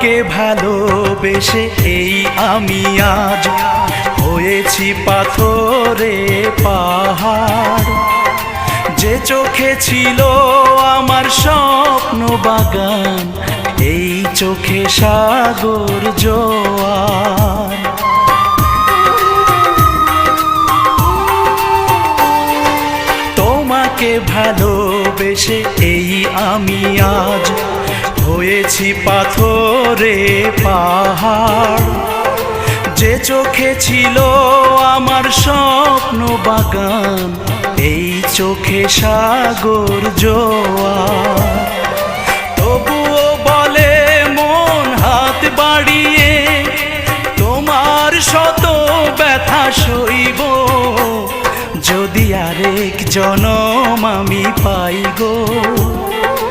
তোমাকে ভালোবেসে এই আমি আজ হয়েছি পাথরে পাহাড়। যে চোখে ছিল আমার স্বপ্ন বাগান, এই চোখে সাগর জোয়ার। তোমাকে ভালোবেসে এই আমি আজ হয়েছি পাথরে পাহাড়। যে চোখে ছিল আমার স্বপ্ন বাগান, এই চোখে সাগর জোয়ার। তবুও বলে মন হাত বাড়িয়ে, তোমার শত ব্যথা সইব, যদি আরেক জনম আমি পাই গো।